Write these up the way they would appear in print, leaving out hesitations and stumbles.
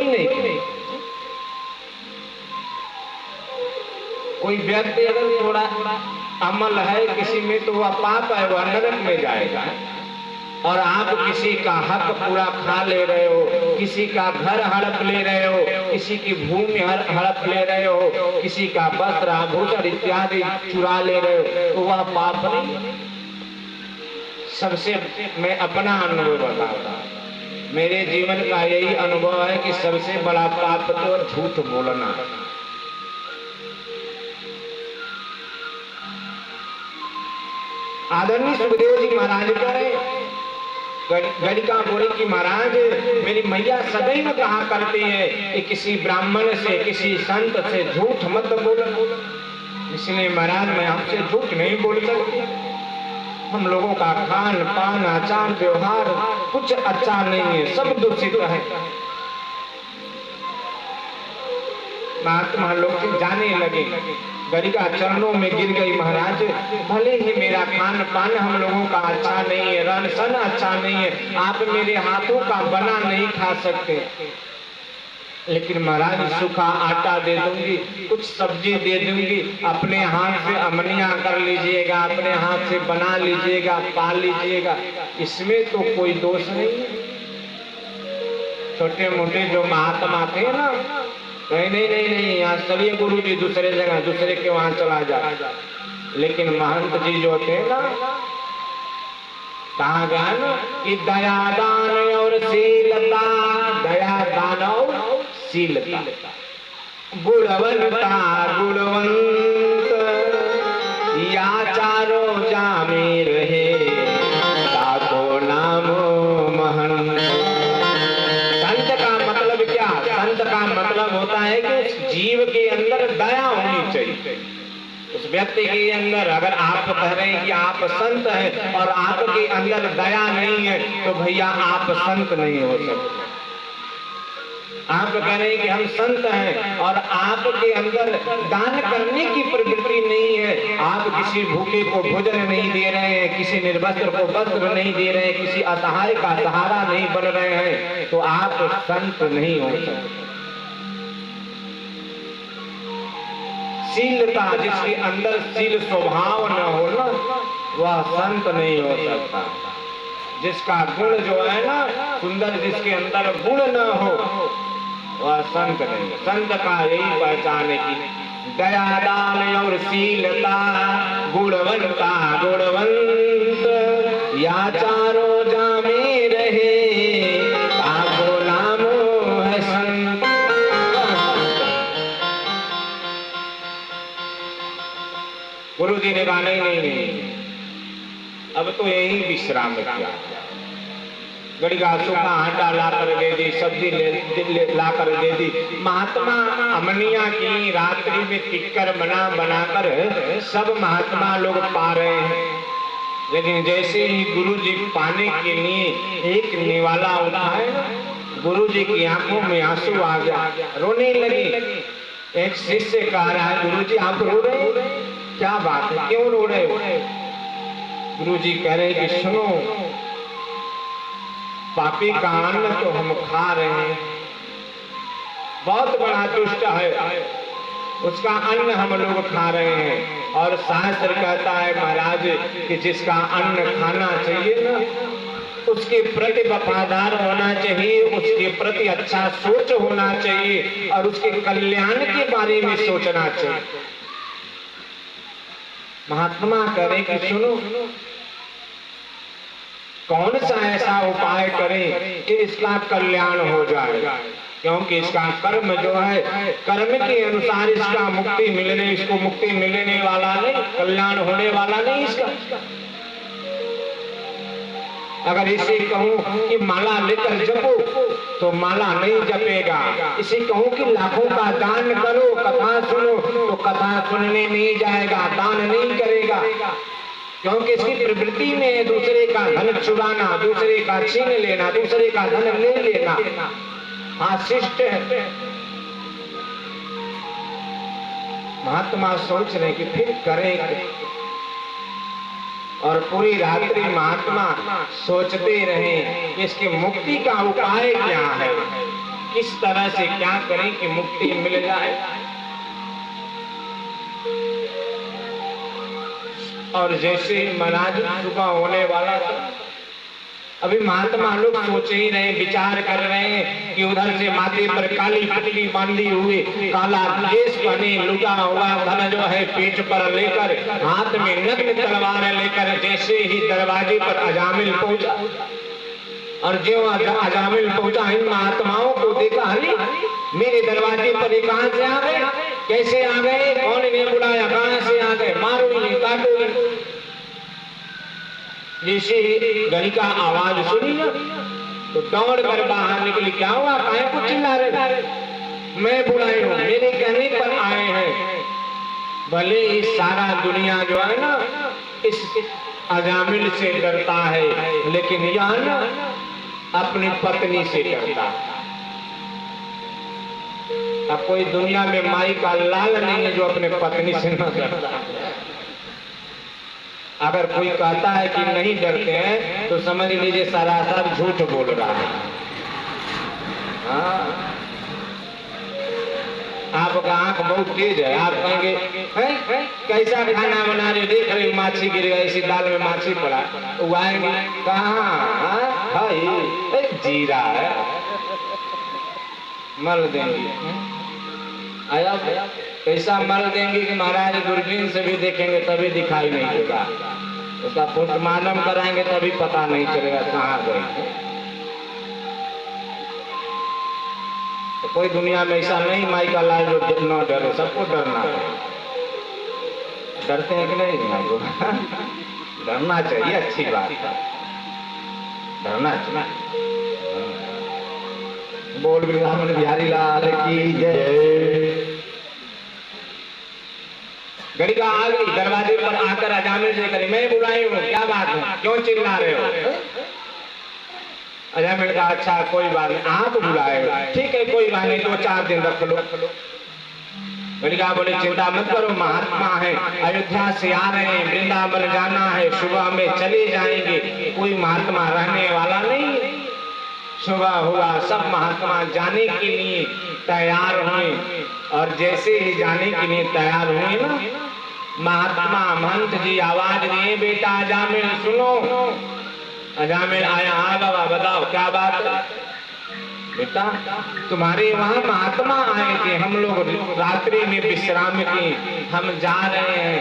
नहीं किया। कोई व्यक्ति अगर थोड़ा अमल है किसी में तो वह पाप है, वह नरक में जाएगा। और आप किसी का हक पूरा खा ले रहे हो, किसी का घर हड़प ले रहे हो, किसी की भूमि हड़प ले रहे हो, किसी का वस्त्र आभूषण इत्यादि चुरा ले रहे हो, तो वह पाप नहीं। सबसे मैं अपना अनुभव बताता हूं, मेरे जीवन का यही अनुभव है कि सबसे बड़ा पाप तो झूठ बोलना। आदरणीय सुखदेव जी महाराज करें गणिका बोले कि महाराज मेरी मैया सदैव कहा करती है कि किसी ब्राह्मण से किसी संत से झूठ मत बोलो। इसलिए महाराज मैं आपसे झूठ नहीं बोल सकती। हम लोगों का खान पान आचार व्यवहार कुछ अच्छा नहीं है, सब दूषित है। महात्मा लोग जाने लगे, गणिका चरणों में गिर गई, महाराज भले ही मेरा खान पान हम लोगों का अच्छा नहीं है, रन सन अच्छा नहीं है, आप मेरे हाथों का बना नहीं खा सकते, लेकिन महाराज सूखा आटा दे दूंगी, कुछ सब्जी दे दूंगी, अपने हाथ से अमनिया कर लीजिएगा, अपने हाथ से बना लीजिएगा, पाल लीजिएगा, इसमें तो कोई दोष नहीं। छोटे मोटे जो महात्मा थे ना, नहीं नहीं नहीं नहीं, यहाँ सभी गुरु जी दूसरे जगह दूसरे के वहां चला जा, लेकिन महंत जी जो थे ना, कहा गया ना कि दया दान और शीलता, दया दान और शीलता, गुणवंता गुणवंत या चारो जामे रहे, ताको नामो महंत। संत का मतलब क्या? संत का मतलब होता है कि उस जीव के अंदर दया होनी चाहिए। उस व्यक्ति के अंदर अगर आप कह रहे हैं कि आप संत हैं और आपके अंदर दया नहीं है, तो भैया आप संत नहीं हो सकते। आप कह रहे हैं कि हम संत हैं और आपके अंदर दान करने की प्रवृत्ति नहीं है, आप किसी भूखे को भोजन नहीं दे रहे हैं, किसी निर्वस्त्र को वस्त्र नहीं दे रहे हैं, किसी असहाय का सहारा नहीं बन रहे हैं, तो आप संत नहीं हो सकते। शीलता, जिसके अंदर शील स्वभाव न हो ना, वह संत नहीं हो सकता। जिसका गुण जो है ना सुंदर, जिसके अंदर गुण न हो वह संत नहीं। संत का यही पहचान है कि दया दान और शीलता, गुणवंता गुणवंत या चारों जामे रहे, ताको नामो है संत। गुरु जी ने कहा नहीं नहीं नहीं, अब तो यही विश्राम किया। गणिका सूखा आटा ला कर दे दी, सब्जी ला कर दे दी। महात्मा अमनिया की रात्रि में टिक्कर बना बनाकर सब महात्मा लोग पा रहे हैं, लेकिन जैसे ही गुरु जी पाने के लिए एक निवाला उठाए, गुरु जी की आंखों में आंसू आ गया, रोने लगे। एक शिष्य कह रहा है, गुरु जी आप रो रहे हो, क्या बात है, क्यों रो रहे हो? गुरु जी कह रहे हैं कि सुनो, पापी का अन्न तो हम खा रहे हैं, बहुत बड़ा दुष्ट है, उसका अन्न हम लोग खा रहे हैं। और शास्त्र कहता है महाराज कि जिसका अन्न खाना चाहिए ना, उसके प्रति वफादार होना चाहिए, उसके प्रति अच्छा सोच होना चाहिए और उसके कल्याण के बारे में सोचना चाहिए। महात्मा करें कि सुनो, कौन सा ऐसा उपाय करें कि इसका कल्याण हो जाए, क्योंकि इसका कर्म जो है, कर्म के अनुसार इसका मुक्ति मिलने, इसको मुक्ति मिलने वाला नहीं, कल्याण होने वाला नहीं इसका। अगर इसे कहूं कि माला लेकर जपो तो माला नहीं जपेगा, इसे कहूं कि लाखों का दान करो, कथा सुनो तो कथा सुनने नहीं जाएगा, दान नहीं करेगा, क्योंकि इसकी प्रवृत्ति में दूसरे का धन चुराना, दूसरे का छीन लेना, दूसरे का धन ले लेना, हाँ शिष्ट है। महात्मा सोच रहे कि फिर करें, और पूरी रात्रि महात्मा सोचते रहे कि इसकी मुक्ति का उपाय क्या है, किस तरह से क्या करें कि मुक्ति मिल जाए। और जैसे महाराज सुबह होने वाला था, अभी महात्मा लोग सोच ही रहे, विचार कर रहे हैं कि उधर से माथे पर काली पट्टी बांधी हुई, काला ड्रेस पहने, लुटा हुआ धन जो है पीठ पर लेकर, हाथ में नग्न तलवार लेकर जैसे ही दरवाजे पर अजामिल पहुंचा, और जो अजामिल पहुंचा इन महात्माओं को देखा, अरे मेरे दरवाजे पर ये कहां से आ गए, कैसे आ गए, कौन ने बुलाया, कहां से आ गए, मारो इन्हें, काटो इन्हें। जैसे ही घड़ी का आवाज सुनी ना तो दौड़ कर बाहर निकली। क्या हुआ, काहे को चिल्ला रहे, मैं बुलाई हूं, मेरे कहने पर आए हैं। भले ही सारा दुनिया जो है ना इस अजामिल से डरता है, लेकिन यह ना अपनी पत्नी से डरता है। अब कोई दुनिया में माई का लाल नहीं है जो अपने पत्नी से न डरता। अगर कोई कहता है कि नहीं डरते हैं तो समझ लीजिए सरासर झूठ बोल रहा है। हाँ, आपका आंख बहुत तेज है, आप कहेंगे कैसा खाना बना रहे, देख रहे माछी गिर गई, इसी दाल में माछी पड़ा, उगाएंगे कहाँ, भाई जीरा है, मल देंगे। आया कैसा मल देंगे कि महाराज दूरबीन से भी देखेंगे तभी दिखाई नहीं देगा, उसका पोस्टमार्टम कराएंगे तभी पता नहीं चलेगा कहाँ गए। तो कोई दुनिया में ऐसा नहीं माई का लाल जो न डरे, सबको डरना है। डरते हैं कि नहीं? डरना चाहिए, अच्छी बात है, डरना चाहिए। बोल वृंदावन बिहारी लाल की जय। घड़ी का आ गई, दरवाजे पर आकर अजामिल से करे, मैं बुलाई हूँ, क्या बात है, क्यों चिल्ला रहे हो? अजामिल कहा अच्छा कोई बात नहीं, आप बुलाए, ठीक है कोई बात नहीं, 2-4 दिन रख लो। घड़ी का बोले चिंता मत करो, महात्मा है, अयोध्या से आ रहे हैं, वृंदावन जाना है, सुबह में चले जाएंगे, कोई महात्मा रहने वाला नहीं। सुबह हुआ, सब महात्मा जाने के लिए तैयार हुए, और जैसे ही जाने के लिए तैयार हुए ना, महात्मा महंत जी आवाज दिए, बेटा अजामिल सुनो। अजामिल आया, हाँ बाबा बताओ क्या बात है। बेटा तुम्हारे वहाँ महात्मा आए थे, हम लोग रात्रि में विश्राम की, हम जा रहे हैं,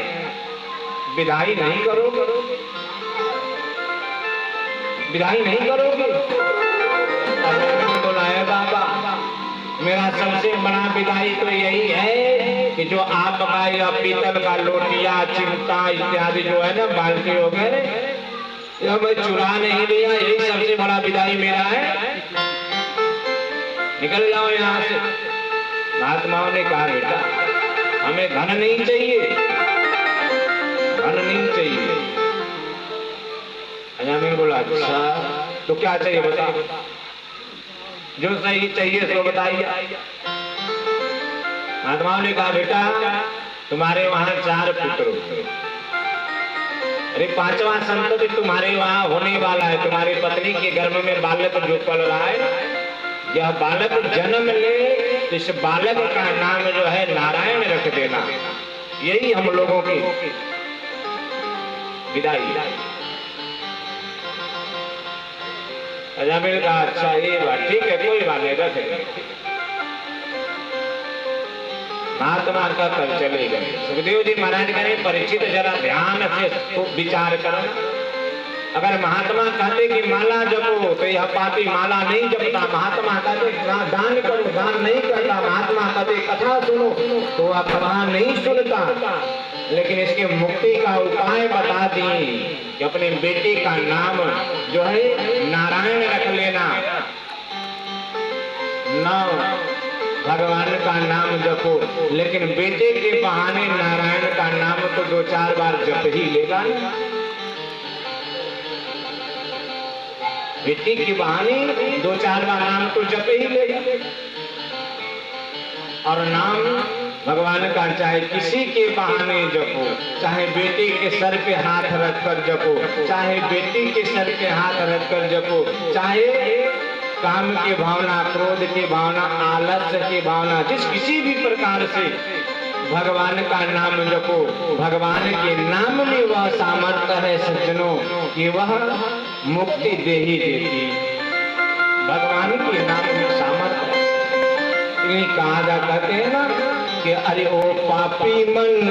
विदाई नहीं करोगे, विदाई नहीं करोगे? बोला है बाबा मेरा सबसे बड़ा विदाई तो यही है कि जो आपका या पीतल का लोटिया, चिमटा इत्यादि जो है ना बाल्टी हो गए, यह मैं चुरा नहीं लिया, यही सबसे बड़ा विदाई मेरा है, निकल जाओ यहाँ से। महात्माओं ने कहा बेटा हमें धन नहीं चाहिए, धन नहीं चाहिए। अजामिल बोला अच्छा तो क्या चाहिए बता, जो सही चाहिए सो बताइए। महात्माओं ने कहा बेटा तुम्हारे वहां 4 पुत्र, अरे 5वां संतति तुम्हारे वहां होने वाला है, तुम्हारी पत्नी के गर्भ में बालक जो पल रहा है, यह बालक जन्म ले, इस बालक का नाम जो है नारायण रख देना, यही हम लोगों की विदाई। अजामिल का अच्छा ये बात ठीक है कोई बात नहीं रख देंगे। महात्मा का कर चले गए। सुखदेव जी महाराज करें परीक्षित जरा ध्यान से तो विचार करना, अगर महात्मा कहते कि माला जपो तो यह पापी माला नहीं जपता, महात्मा कहते दान करो दान नहीं करता, महात्मा कहते कथा सुनो तो वह कथा नहीं सुनता। लेकिन इसके मुक्ति का उपाय बता दिए कि अपने बेटे का नाम जो है नारायण रख लेना, न भगवान का नाम जपो, लेकिन बेटे के बहाने नारायण का नाम तो 2-4 बार जप ही लेगा ना, बेटे के बहाने 2-4 बार नाम तो जप ही लेगा। और नाम भगवान का चाहे किसी के बहाने जपो, चाहे बेटे के सर पे हाथ रखकर जपो, चाहे बेटी के सर पे हाथ रखकर जपो, चाहे काम की भावना, क्रोध की भावना, आलस्य की भावना, जिस किसी भी प्रकार से भगवान का नाम जपो, भगवान के नाम में वह सामर्थ्य है सज्जनों कि वह मुक्ति दे ही देती। भगवान के नाम में सामर्थ्य कहा जाता है ना कि अरे ओ पापी मन